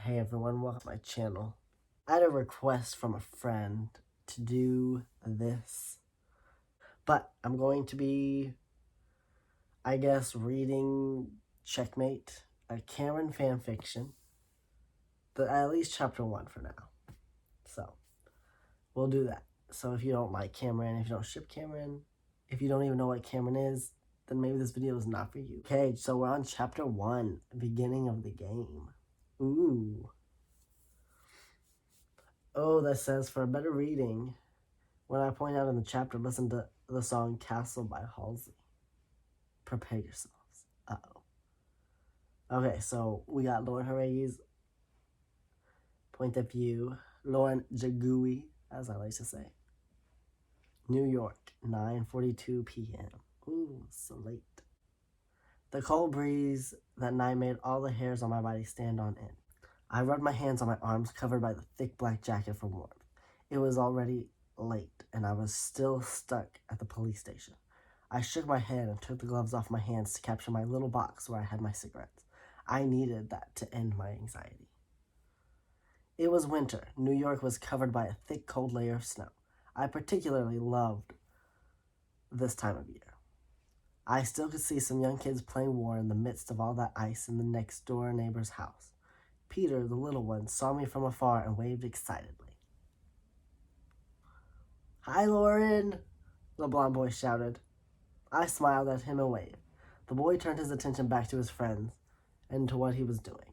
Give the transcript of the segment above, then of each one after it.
Hey everyone, welcome to my channel. I had a request from a friend to do this, but I'm going to be, I guess, reading Checkmate, a Camren fanfiction, at least chapter 1 for now. So, we'll do that. So if you don't like Camren, if you don't ship Camren, if you don't even know what Camren is, then maybe this video is not for you. Okay, so we're on chapter 1, beginning of the game. Ooh. Oh, that says, for a better reading, when I point out in the chapter, listen to the song Castle by Halsey. Prepare yourselves. Uh-oh. Okay, so we got Lauren Haragi's point of view. Lauren Jagui, as I like to say. New York, 9:42 p.m. Ooh, so late. The cold breeze that night made all the hairs on my body stand on end. I rubbed my hands on my arms, covered by the thick black jacket for warmth. It was already late, and I was still stuck at the police station. I shook my head and took the gloves off my hands to capture my little box where I had my cigarettes. I needed that to end my anxiety. It was winter. New York was covered by a thick, cold layer of snow. I particularly loved this time of year. I still could see some young kids playing war in the midst of all that ice in the next door neighbor's house. Peter, the little one, saw me from afar and waved excitedly. "Hi, Lauren," the blond boy shouted. I smiled at him and waved. The boy turned his attention back to his friends and to what he was doing.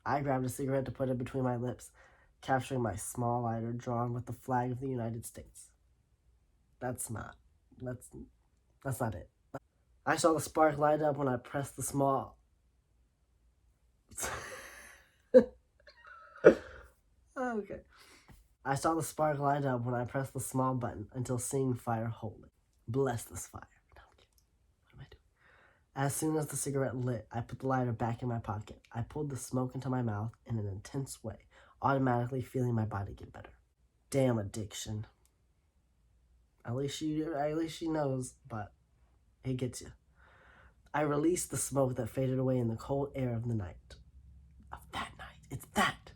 I grabbed a cigarette to put it between my lips, capturing my small lighter drawn with the flag of the United States. That's not it. I saw the spark light up when I pressed the small... Okay. I saw the spark light up when I pressed the small button until seeing fire wholly. Bless this fire. No, I'm kidding. What am I doing? As soon as the cigarette lit, I put the lighter back in my pocket. I pulled the smoke into my mouth in an intense way, automatically feeling my body get better. Damn addiction. At least she knows, but it gets you. I released the smoke that faded away in the cold air of the night. Of that night. It's that.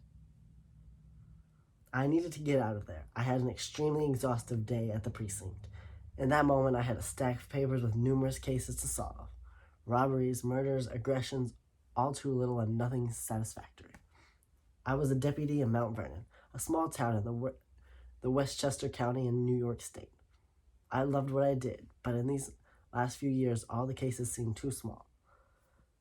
I needed to get out of there. I had an extremely exhaustive day at the precinct. In that moment, I had a stack of papers with numerous cases to solve. Robberies, murders, aggressions, all too little and nothing satisfactory. I was a deputy in Mount Vernon, a small town in the Westchester County in New York State. I loved what I did, but in these last few years, all the cases seemed too small.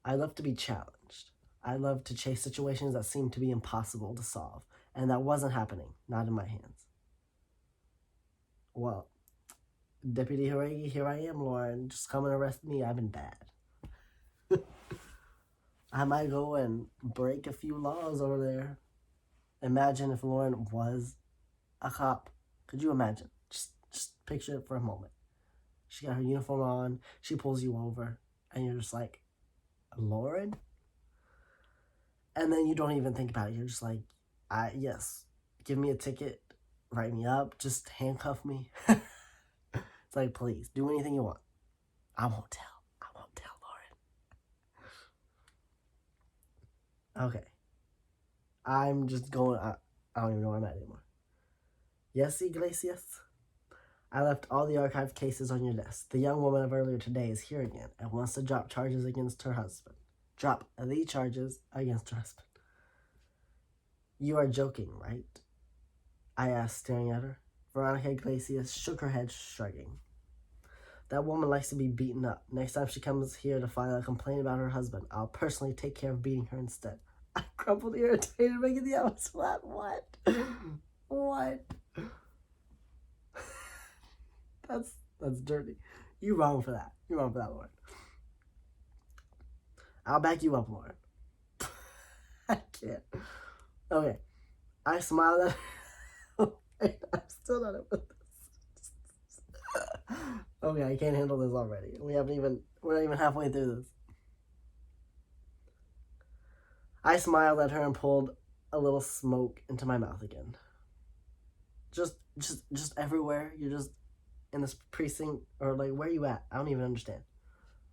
I loved to be challenged. I loved to chase situations that seemed to be impossible to solve, and that wasn't happening, not in my hands. Well, Deputy Haragi, here I am, Lauren. Just come and arrest me. I've been bad. I might go and break a few laws over there. Imagine if Lauren was a cop. Could you imagine? Just picture it for a moment. She got her uniform on. She pulls you over, and you're just like, Lauren? And then you don't even think about it. You're just like, yes, give me a ticket, write me up, just handcuff me. It's like, please, do anything you want. I won't tell Lauren. Okay. I'm just going, I don't even know where I'm at anymore. Yes, Iglesias? I left all the archived cases on your desk. The young woman of earlier today is here again and wants to drop charges against her husband. Drop the charges against her husband. You are joking, right? I asked, staring at her. Veronica Iglesias shook her head, shrugging. That woman likes to be beaten up. Next time she comes here to file a complaint about her husband, I'll personally take care of beating her instead. I crumpled, irritated, making the eyes flat. What? What? That's dirty. You wrong for that. You're wrong for that, Lauren. I'll back you up, Lauren. I can't. Okay. I smiled at her. I'm still not with this. Okay, I can't handle this already. We're not even halfway through this. I smiled at her and pulled a little smoke into my mouth again. Just everywhere. You're just in this precinct, or like, where are you at? I don't even understand.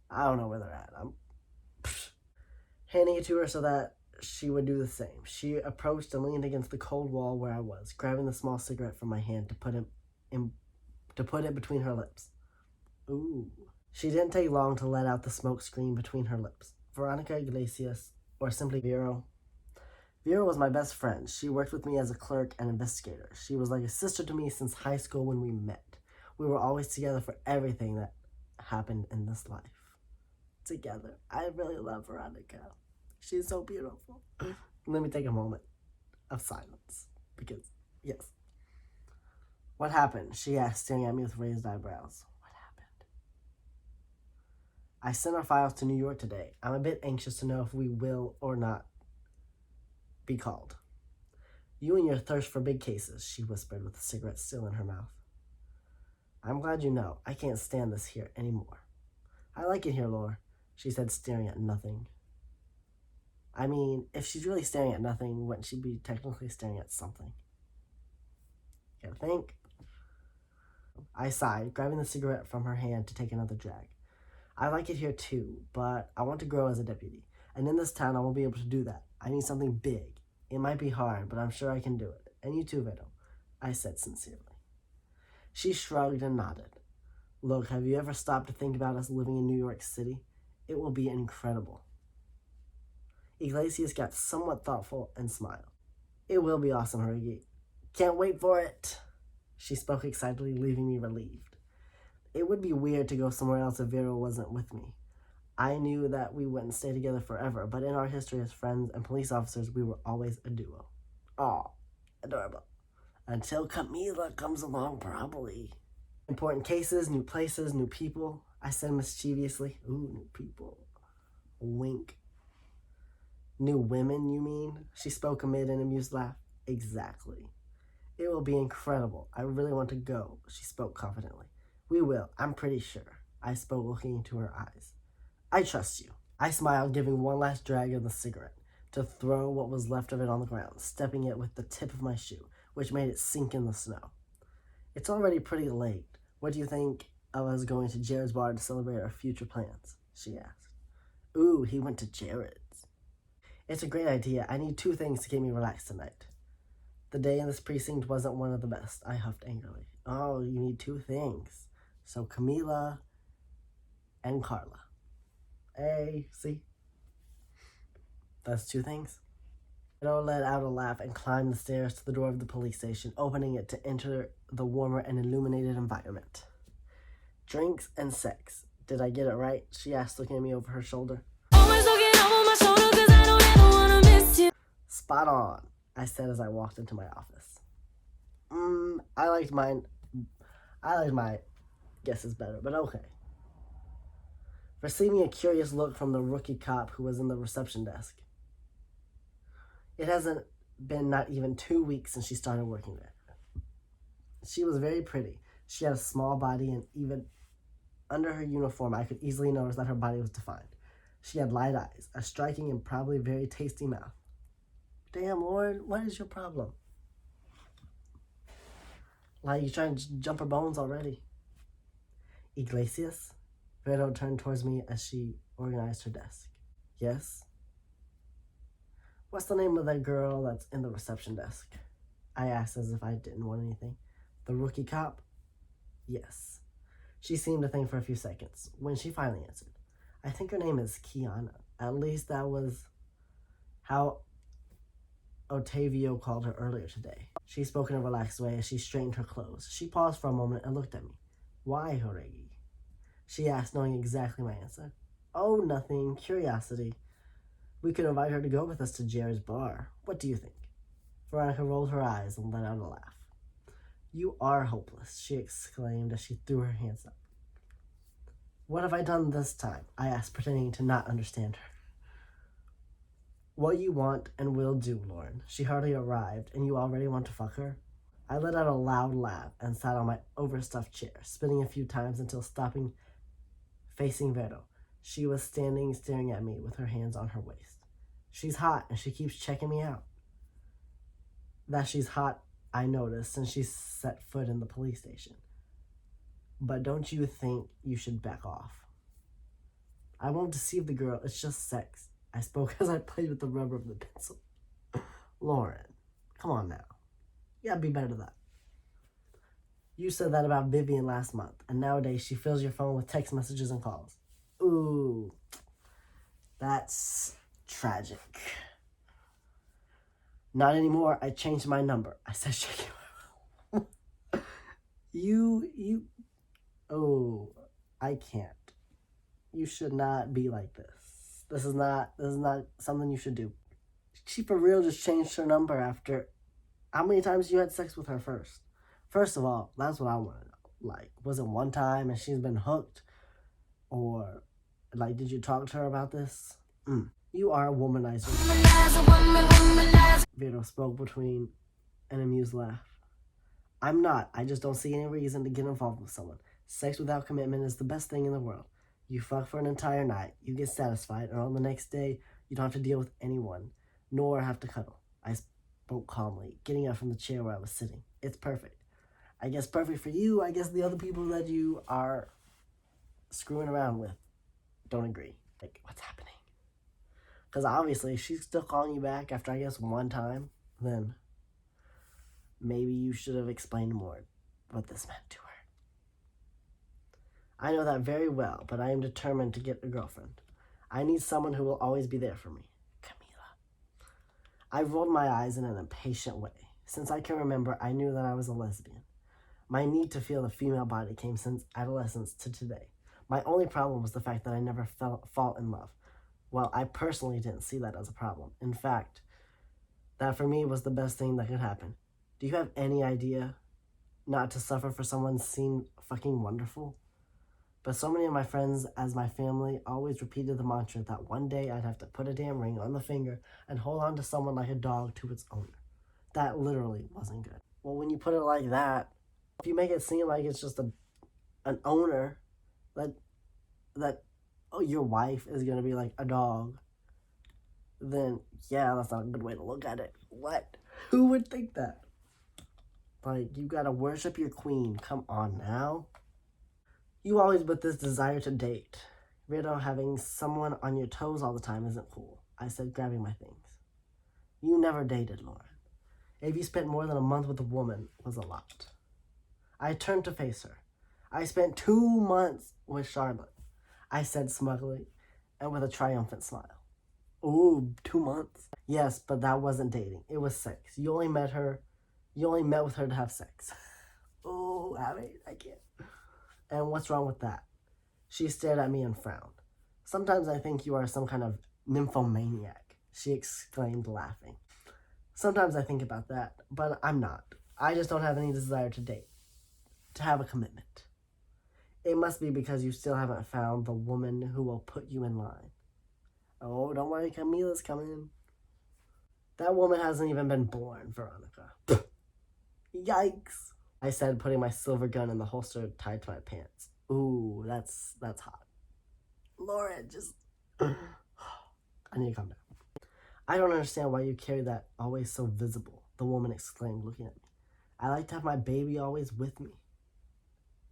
I don't know where they're at. I'm handing it to her so that she would do the same. She approached and leaned against the cold wall where I was, grabbing the small cigarette from my hand to put it between her lips. Ooh. She didn't take long to let out the smoke screen between her lips. Veronica Iglesias, or simply Vero. Vera was my best friend. She worked with me as a clerk and investigator. She was like a sister to me since high school when we met. We were always together for everything that happened in this life. Together. I really love Veronica. She's so beautiful. Let me take a moment of silence. Because, yes. What happened? She asked, staring at me with raised eyebrows. What happened? I sent our files to New York today. I'm a bit anxious to know if we will or not be called. You and your thirst for big cases, she whispered with a cigarette still in her mouth. I'm glad you know. I can't stand this here anymore. I like it here, Laura, she said, staring at nothing. I mean, if she's really staring at nothing, wouldn't she be technically staring at something? Gotta think. I sighed, grabbing the cigarette from her hand to take another drag. I like it here too, but I want to grow as a deputy. And in this town, I won't be able to do that. I need something big. It might be hard, but I'm sure I can do it. And you too, Vito, I said sincerely. She shrugged and nodded. Look, have you ever stopped to think about us living in New York City? It will be incredible. Iglesias got somewhat thoughtful and smiled. It will be awesome, Harigi. Can't wait for it. She spoke excitedly, leaving me relieved. It would be weird to go somewhere else if Vero wasn't with me. I knew that we wouldn't stay together forever, but in our history as friends and police officers, we were always a duo. Aw, adorable. Until Camila comes along, probably. Important cases, new places, new people, I said mischievously. Ooh, new people. Wink. New women, you mean? She spoke amid an amused laugh. Exactly. It will be incredible. I really want to go, she spoke confidently. We will, I'm pretty sure, I spoke, looking into her eyes. I trust you. I smiled, giving one last drag of the cigarette, to throw what was left of it on the ground, stepping it with the tip of my shoe, which made it sink in the snow. It's already pretty late. What do you think of us going to Jared's bar to celebrate our future plans? She asked. Ooh, he went to Jared's. It's a great idea. I need 2 things to get me relaxed tonight. The day in this precinct wasn't one of the best, I huffed angrily. Oh, you need 2 things. So Camila and Carla. Hey, see? That's 2 things. Vito let out a laugh and climbed the stairs to the door of the police station, opening it to enter the warmer and illuminated environment. Drinks and sex. Did I get it right? She asked, looking at me over her shoulder. Always looking over my shoulder 'cause I don't ever wanna miss you. Spot on, I said as I walked into my office. I liked my guesses better, but okay. Receiving a curious look from the rookie cop who was in the reception desk. It hasn't been not even 2 weeks since she started working there. She was very pretty. She had a small body, and even under her uniform, I could easily notice that her body was defined. She had light eyes, a striking and probably very tasty mouth. Damn, Lauren, what is your problem? Like, you trying to jump her bones already? Iglesias? Vero turned towards me as she organized her desk. Yes? What's the name of that girl that's in the reception desk? I asked as if I didn't want anything. The rookie cop? Yes. She seemed to think for a few seconds, when she finally answered. I think her name is Kiana. At least that was how Otavio called her earlier today. She spoke in a relaxed way as she straightened her clothes. She paused for a moment and looked at me. Why, Joregi? She asked, knowing exactly my answer. Oh, nothing. Curiosity. We could invite her to go with us to Jared's bar. What do you think? Veronica rolled her eyes and let out a laugh. You are hopeless, she exclaimed as she threw her hands up. What have I done this time? I asked, pretending to not understand her. What you want and will do, Lauren. She hardly arrived, and you already want to fuck her? I let out a loud laugh and sat on my overstuffed chair, spinning a few times until stopping facing Vero. She was standing, staring at me with her hands on her waist. She's hot, and she keeps checking me out. That she's hot, I noticed since she set foot in the police station. But don't you think you should back off? I won't deceive the girl. It's just sex. I spoke as I played with the rubber of the pencil. Lauren, come on now. You gotta be better than that. You said that about Vivian last month, and nowadays she fills your phone with text messages and calls. Ooh, that's tragic. Not anymore. I changed my number. I said, shaking my mouth. Oh, I can't. You should not be like this. This is not something you should do. She for real just changed her number after, how many times you had sex with her first? First of all, that's what I want to know. Like, was it one time and she's been hooked? Or, like, did you talk to her about this? You are a womanizer. Vito spoke between an amused laugh. I'm not. I just don't see any reason to get involved with someone. Sex without commitment is the best thing in the world. You fuck for an entire night, you get satisfied, and on the next day, you don't have to deal with anyone, nor have to cuddle. I spoke calmly, getting up from the chair where I was sitting. It's perfect. I guess perfect for you. I guess the other people that you are screwing around with don't agree. Like, what's happening? Because obviously, if she's still calling you back after, I guess, one time, then maybe you should have explained more what this meant to her. I know that very well, but I am determined to get a girlfriend. I need someone who will always be there for me. Camila. I rolled my eyes in an impatient way. Since I can remember, I knew that I was a lesbian. My need to feel the female body came since adolescence to today. My only problem was the fact that I never fall in love. Well, I personally didn't see that as a problem. In fact, that for me was the best thing that could happen. Do you have any idea not to suffer for someone seemed fucking wonderful? But so many of my friends, as my family, always repeated the mantra that one day I'd have to put a damn ring on the finger and hold on to someone like a dog to its owner. That literally wasn't good. Well, when you put it like that, if you make it seem like it's just an owner, that your wife is going to be like a dog, then yeah, that's not a good way to look at it. What? Who would think that? Like, you gotta worship your queen. Come on now. You always with this desire to date. Vito, having someone on your toes all the time isn't cool. I said, grabbing my things. You never dated, Lauren. If you spent more than a month with a woman, it was a lot. I turned to face her. I spent 2 months with Charlotte, I said smugly, and with a triumphant smile. Ooh, 2 months? Yes, but that wasn't dating. It was sex. You only met with her to have sex. Ooh, I can't. And what's wrong with that? She stared at me and frowned. Sometimes I think you are some kind of nymphomaniac, she exclaimed, laughing. Sometimes I think about that, but I'm not. I just don't have any desire to date, to have a commitment. It must be because you still haven't found the woman who will put you in line. Oh, don't worry, Camila's coming. That woman hasn't even been born, Veronica. Yikes, I said, putting my silver gun in the holster tied to my pants. Ooh, that's hot. Lauren, just... I need to calm down. I don't understand why you carry that always so visible, the woman exclaimed, looking at me. I like to have my baby always with me.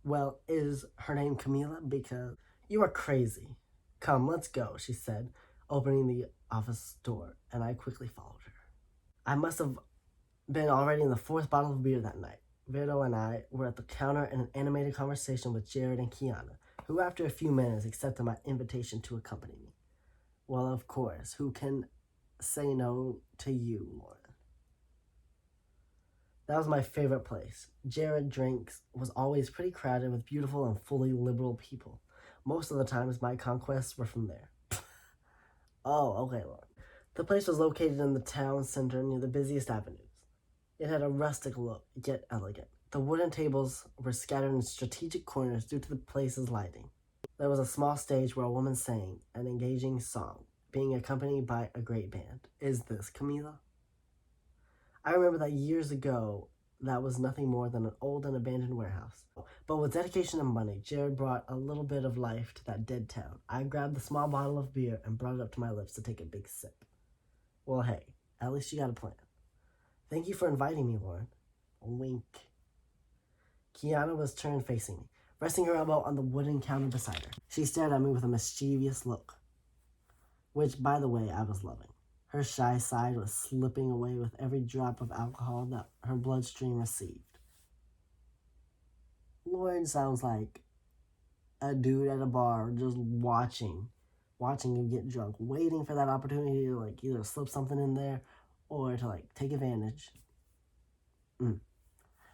Well, is her name Camila? Because you are crazy. Come, let's go, she said, opening the office door, and I quickly followed her. I must have been already in the 4th bottle of beer that night. Vito and I were at the counter in an animated conversation with Jared and Kiana, who after a few minutes accepted my invitation to accompany me. Well, of course, who can say no to you, Lauren? That was my favorite place. Jared Drinks was always pretty crowded with beautiful and fully liberal people. Most of the times my conquests were from there. Oh, okay, Lauren. The place was located in the town center near the busiest avenues. It had a rustic look, yet elegant. The wooden tables were scattered in strategic corners due to the place's lighting. There was a small stage where a woman sang an engaging song, being accompanied by a great band. Is this Camila? I remember that years ago, that was nothing more than an old and abandoned warehouse. But with dedication and money, Jared brought a little bit of life to that dead town. I grabbed the small bottle of beer and brought it up to my lips to take a big sip. Well, hey, at least you got a plan. Thank you for inviting me, Lauren. Wink. Kiana was turned facing me, resting her elbow on the wooden counter beside her. She stared at me with a mischievous look. which, by the way, I was loving. Her shy side was slipping away with every drop of alcohol that her bloodstream received. Lauren sounds like a dude at a bar just watching you get drunk, waiting for that opportunity to like either slip something in there or to like take advantage.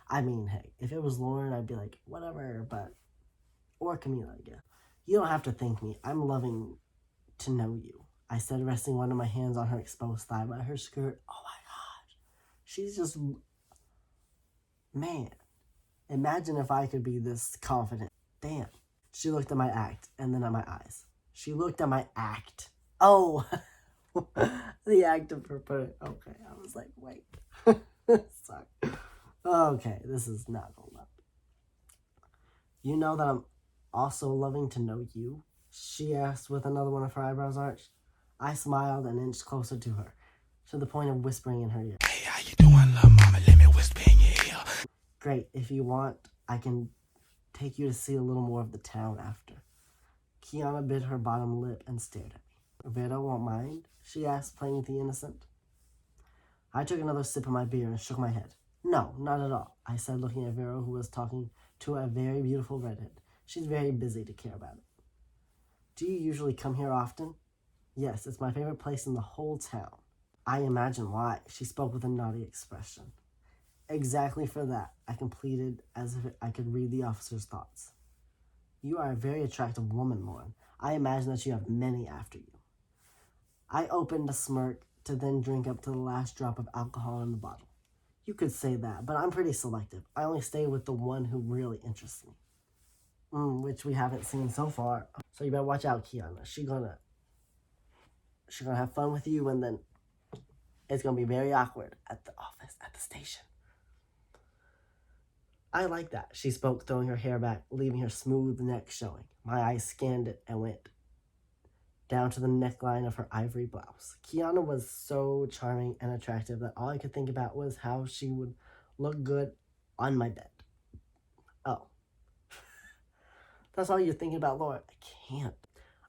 I mean, hey, if it was Lauren, I'd be like, whatever, but or Camila, I guess. You don't have to thank me. I'm loving to know you, I said, resting one of my hands on her exposed thigh by her skirt. Oh my gosh. She's just, man. Imagine if I could be this confident. Damn. She looked at my act and then at my eyes. She looked at my act. Oh, the act of her put it. Okay, I was like, wait. Sorry. Okay, this is not going up. You know that I'm also loving to know you? She asked with another one of her eyebrows arched. I smiled and inched closer to her, to the point of whispering in her ear. Hey, how you doing, little mama? Let me whisper in your ear. Great, if you want, I can take you to see a little more of the town after. Kiana bit her bottom lip and stared at me. Vera won't mind? She asked, playing the innocent. I took another sip of my beer and shook my head. No, not at all, I said, looking at Vera, who was talking to a very beautiful redhead. She's very busy to care about it. Do you usually come here often? Yes, it's my favorite place in the whole town. I imagine why, she spoke with a naughty expression. Exactly for that, I completed, as if I could read the officer's thoughts. You are a very attractive woman, Lauren. I imagine that you have many after you. I opened a smirk to then drink up to the last drop of alcohol in the bottle. You could say that, but I'm pretty selective. I only stay with the one who really interests me. Which we haven't seen so far. So you better watch out, Kiana. She's gonna have fun with you, and then it's gonna be very awkward at the office, at the station. I like that, she spoke, throwing her hair back, leaving her smooth neck showing. My eyes scanned it and went down to the neckline of her ivory blouse. Kiana was so charming and attractive that all I could think about was how she would look good on my bed. Oh. That's all you're thinking about, Laura? I can't.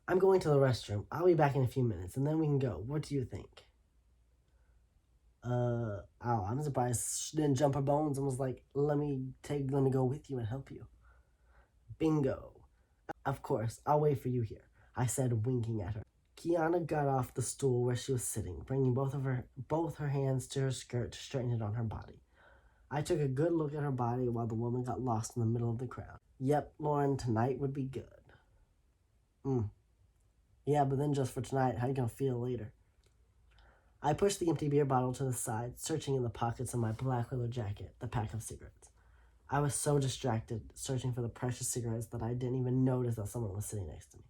I'm going to the restroom. I'll be back in a few minutes, and then we can go. What do you think? I'm surprised she didn't jump her bones and was like, let me go with you and help you. Bingo. Of course, I'll wait for you here, I said, winking at her. Kiana got off the stool where she was sitting, bringing both her hands to her skirt to straighten it on her body. I took a good look at her body while the woman got lost in the middle of the crowd. Yep, Lauren, tonight would be good. Yeah, but then just for tonight, how you gonna feel later? I pushed the empty beer bottle to the side, searching in the pockets of my black leather jacket, the pack of cigarettes. I was so distracted, searching for the precious cigarettes, that I didn't even notice that someone was sitting next to me.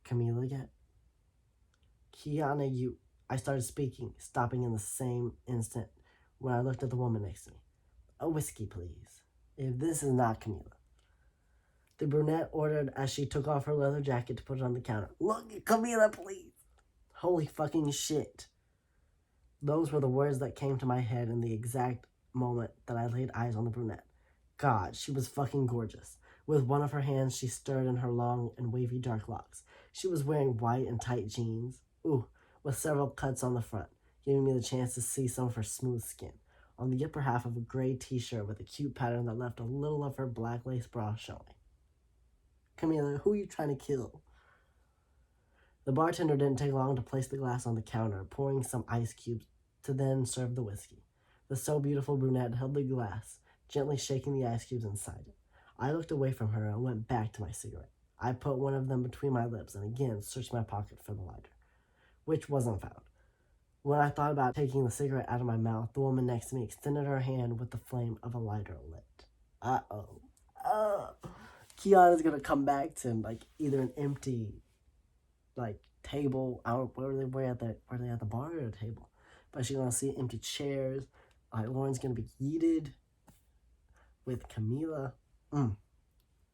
Camila yet? Kiana, you... I started speaking, stopping in the same instant when I looked at the woman next to me. A whiskey, please. If this is not Camila. The brunette ordered as she took off her leather jacket to put it on the counter. Look, Camila, please. Holy fucking shit. Those were the words that came to my head in the exact moment that I laid eyes on the brunette. God, she was fucking gorgeous. With one of her hands, she stirred in her long and wavy dark locks. She was wearing white and tight jeans, with several cuts on the front, giving me the chance to see some of her smooth skin. On the upper half of a gray t-shirt with a cute pattern that left a little of her black lace bra showing. Camila, who are you trying to kill? The bartender didn't take long to place the glass on the counter, pouring some ice cubes to then serve the whiskey. The so beautiful brunette held the glass, gently shaking the ice cubes inside it. I looked away from her and went back to my cigarette. I put one of them between my lips and again searched my pocket for the lighter, which wasn't found. When I thought about taking the cigarette out of my mouth, the woman next to me extended her hand with the flame of a lighter lit. Kiana's gonna come back to either an empty table. I don't know were they at the bar or a table? But she's gonna see empty chairs. Lauren's gonna be yeeted with Camila.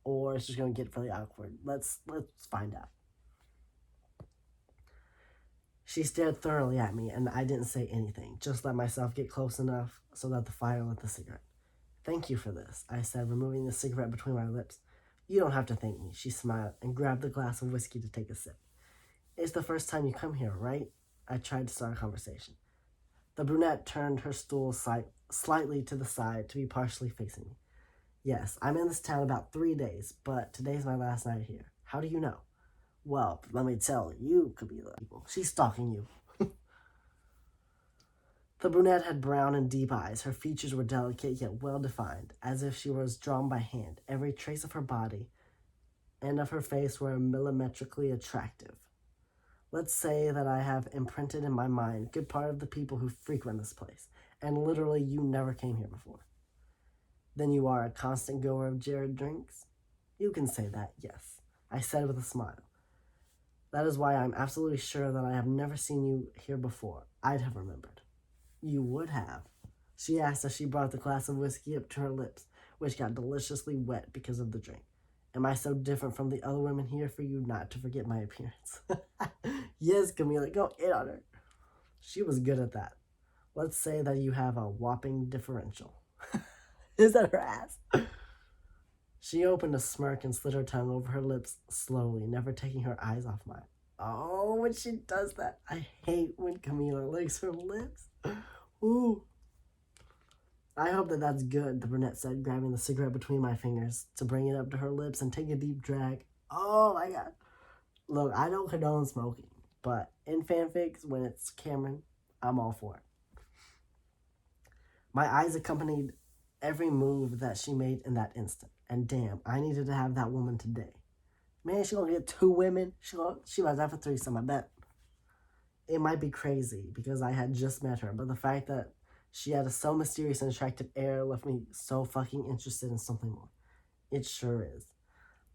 Or it's just gonna get really awkward. Let's find out. She stared thoroughly at me, and I didn't say anything, just let myself get close enough so that the fire lit the cigarette. Thank you for this, I said, removing the cigarette between my lips. You don't have to thank me, she smiled, and grabbed the glass of whiskey to take a sip. It's the first time you come here, right? I tried to start a conversation. The brunette turned her stool slightly to the side to be partially facing me. Yes, I'm in this town about 3 days, but today's my last night here. How do you know? Well, let me tell you, Camila. She's stalking you. The brunette had brown and deep eyes. Her features were delicate yet well-defined, as if she was drawn by hand. Every trace of her body and of her face were millimetrically attractive. Let's say that I have imprinted in my mind a good part of the people who frequent this place, and literally you never came here before. Then you are a constant goer of Jared drinks? You can say that, yes, I said with a smile. That is why I'm absolutely sure that I have never seen you here before. I'd have remembered. You would have, she asked as she brought the glass of whiskey up to her lips, which got deliciously wet because of the drink. Am I so different from the other women here for you not to forget my appearance? Yes, Camila, go in on her. She was good at that. Let's say that you have a whopping differential. Is that her ass? She opened a smirk and slid her tongue over her lips slowly, never taking her eyes off mine. Oh, when she does that, I hate when Camila licks her lips. Ooh. I hope that that's good, the brunette said, grabbing the cigarette between my fingers to bring it up to her lips and take a deep drag. Oh my god. Look, I don't condone smoking, but in fanfics, when it's Camren, I'm all for it. My eyes accompanied every move that she made in that instant, and damn, I needed to have that woman today. Man, she gonna get 2 women. She might have a threesome, I bet. It might be crazy because I had just met her, but the fact that she had a so mysterious and attractive air left me so fucking interested in something more. It sure is.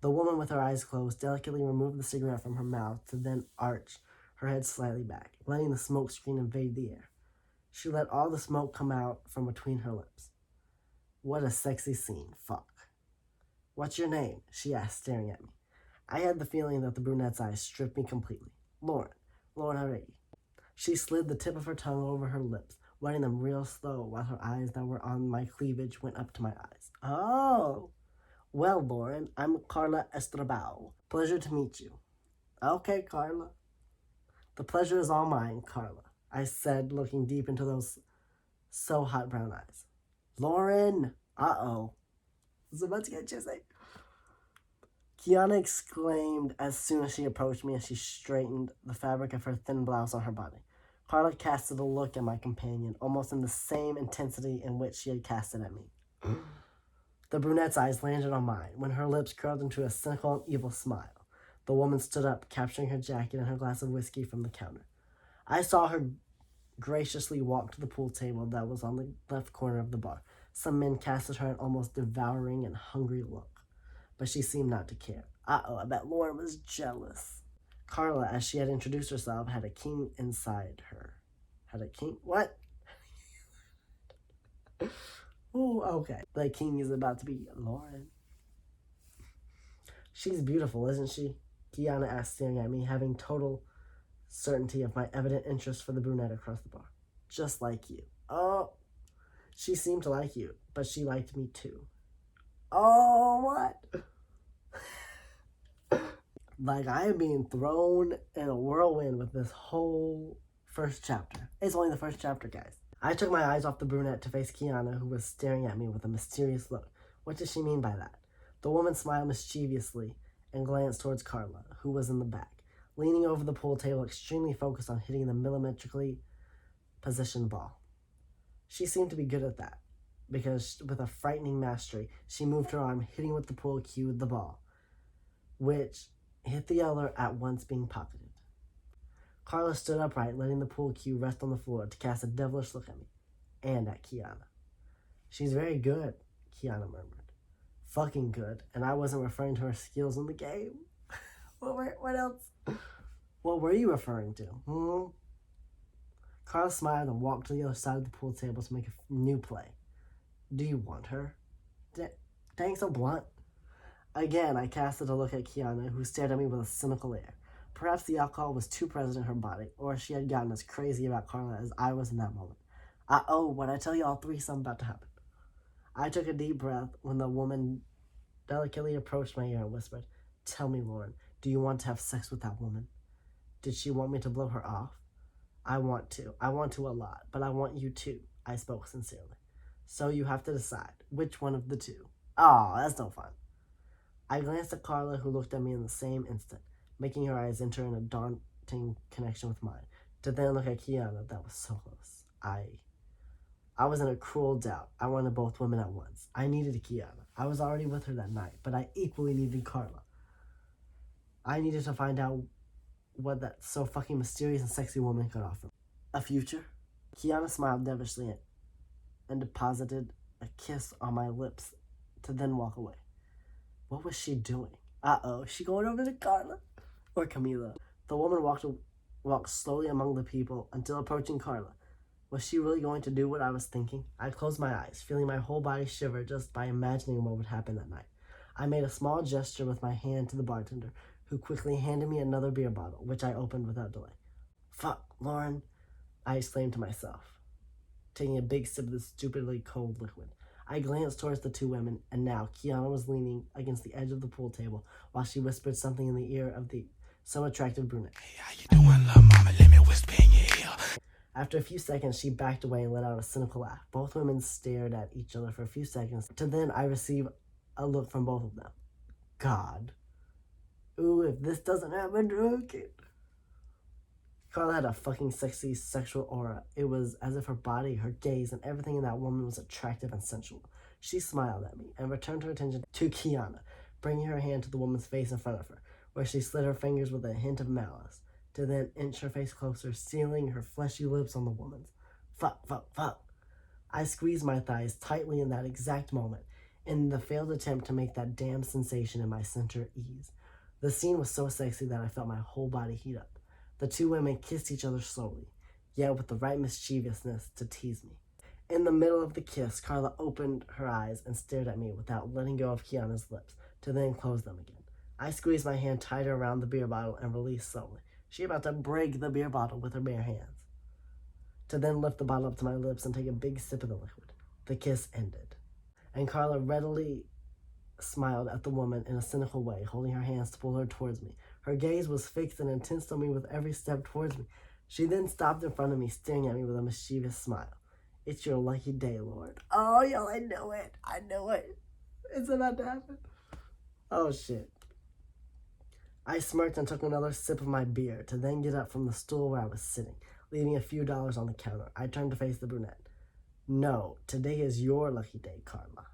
The woman with her eyes closed delicately removed the cigarette from her mouth to then arch her head slightly back, letting the smoke screen invade the air. She let all the smoke come out from between her lips. What a sexy scene, fuck. What's your name? She asked, staring at me. I had the feeling that the brunette's eyes stripped me completely. Lauren Haregi. She slid the tip of her tongue over her lips, wetting them real slow while her eyes that were on my cleavage went up to my eyes. Oh! Well, Lauren, I'm Carla Estrabao. Pleasure to meet you. Okay, Carla. The pleasure is all mine, Carla, I said, looking deep into those so hot brown eyes. Lauren! Uh-oh. It's about to get chilly. Kiana exclaimed as soon as she approached me and she straightened the fabric of her thin blouse on her body. Carla casted a look at my companion, almost in the same intensity in which she had casted at me. The brunette's eyes landed on mine when her lips curled into a cynical and evil smile. The woman stood up, capturing her jacket and her glass of whiskey from the counter. I saw her graciously walk to the pool table that was on the left corner of the bar. Some men cast at her an almost devouring and hungry look, but she seemed not to care. Uh-oh, I bet Lauren was jealous. Carla, as she had introduced herself, had a king inside her. Had a king? What? Ooh, okay. The king is about to be Lauren. She's beautiful, isn't she? Kiana asked, staring at me, having total certainty of my evident interest for the brunette across the bar. Just like you. Oh, she seemed to like you, but she liked me too. Oh, what? Like, I am being thrown in a whirlwind with this whole first chapter. It's only the first chapter, guys. I took my eyes off the brunette to face Kiana, who was staring at me with a mysterious look. What did she mean by that? The woman smiled mischievously and glanced towards Carla, who was in the back, leaning over the pool table, extremely focused on hitting the millimetrically positioned ball. She seemed to be good at that, because with a frightening mastery, she moved her arm, hitting with the pool cue the ball, which hit the other at once being pocketed. Carla stood upright, letting the pool cue rest on the floor to cast a devilish look at me, and at Kiana. She's very good, Kiana murmured. Fucking good, and I wasn't referring to her skills in the game. What else? What were you referring to? Carla smiled and walked to the other side of the pool table to make a new play. Do you want her? Dang so blunt. Again, I casted a look at Kiana, who stared at me with a cynical air. Perhaps the alcohol was too present in her body, or she had gotten as crazy about Carla as I was in that moment. When I tell you all three, something about to happen. I took a deep breath when the woman delicately approached my ear and whispered, Tell me, Lauren, do you want to have sex with that woman? Did she want me to blow her off? I want to. I want to a lot, but I want you too. I spoke sincerely. So you have to decide which one of the two. Oh, that's no fun. I glanced at Carla, who looked at me in the same instant, making her eyes enter in a daunting connection with mine, to then look at Kiana. That was so close. I was in a cruel doubt. I wanted both women at once. I needed Kiana. I was already with her that night, but I equally needed Carla. I needed to find out what that so fucking mysterious and sexy woman could offer. A future? Kiana smiled devilishly and deposited a kiss on my lips to then walk away. What was she doing? Uh-oh, she going over to Carla? Or Camila? The woman walked slowly among the people until approaching Carla. Was she really going to do what I was thinking? I closed my eyes, feeling my whole body shiver just by imagining what would happen that night. I made a small gesture with my hand to the bartender, who quickly handed me another beer bottle, which I opened without delay. Fuck, Lauren, I exclaimed to myself, taking a big sip of the stupidly cold liquid. I glanced towards the two women, and now Kiana was leaning against the edge of the pool table while she whispered something in the ear of the so attractive brunette. Hey, how you doing, love mama? Let me whisper in your ear. After a few seconds, she backed away and let out a cynical laugh. Both women stared at each other for a few seconds, to then I received a look from both of them. God. Ooh, if this doesn't happen, okay. Carla had a fucking sexy sexual aura. It was as if her body, her gaze, and everything in that woman was attractive and sensual. She smiled at me and returned her attention to Kiana, bringing her hand to the woman's face in front of her, where she slid her fingers with a hint of malice, to then inch her face closer, sealing her fleshy lips on the woman's. Fuck, fuck, fuck. I squeezed my thighs tightly in that exact moment, in the failed attempt to make that damn sensation in my center ease. The scene was so sexy that I felt my whole body heat up. The two women kissed each other slowly, yet with the right mischievousness to tease me. In the middle of the kiss, Carla opened her eyes and stared at me without letting go of Kiana's lips, to then close them again. I squeezed my hand tighter around the beer bottle and released slowly. She about to break the beer bottle with her bare hands, to then lift the bottle up to my lips and take a big sip of the liquid. The kiss ended, and Carla readily smiled at the woman in a cynical way, holding her hands to pull her towards me. Her gaze was fixed and intense on me with every step towards me. She then stopped in front of me, staring at me with a mischievous smile. It's your lucky day, Lord. Oh, yo, I know it. I know it. It's about to happen. Oh, shit. I smirked and took another sip of my beer, to then get up from the stool where I was sitting, leaving a few dollars on the counter. I turned to face the brunette. No, today is your lucky day, Carla.